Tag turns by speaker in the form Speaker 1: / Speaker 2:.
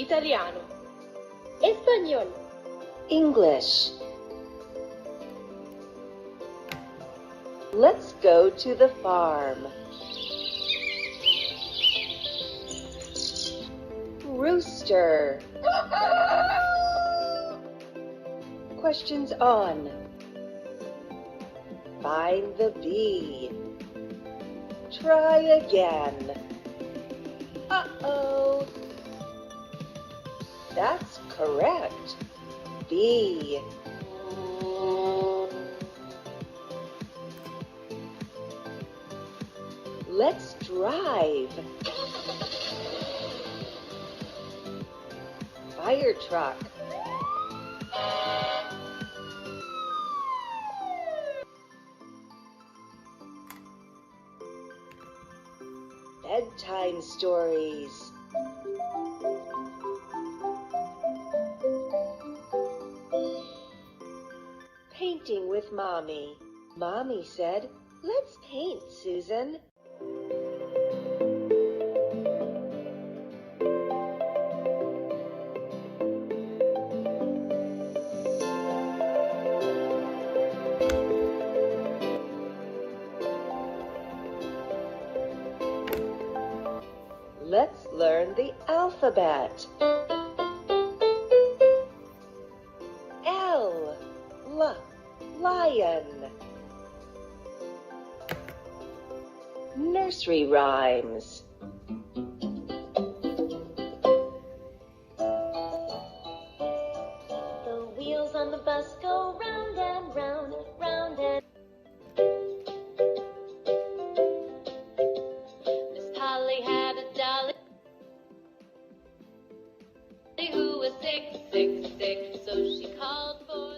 Speaker 1: Italiano. Espagnol.
Speaker 2: English. Let's go to the farm. Rooster. Questions on. Find the bee. Try again. Uh-oh. That's correct. Bee. Let's drive. Fire truck. Bedtime stories. Painting with Mommy. Mommy said, "Let's paint, Susan." Let's learn the alphabet. L, lion. Nursery rhymes.
Speaker 3: The wheels on the bus go round and round, round and Miss Polly had a dolly who was sick, sick, sick, so she called for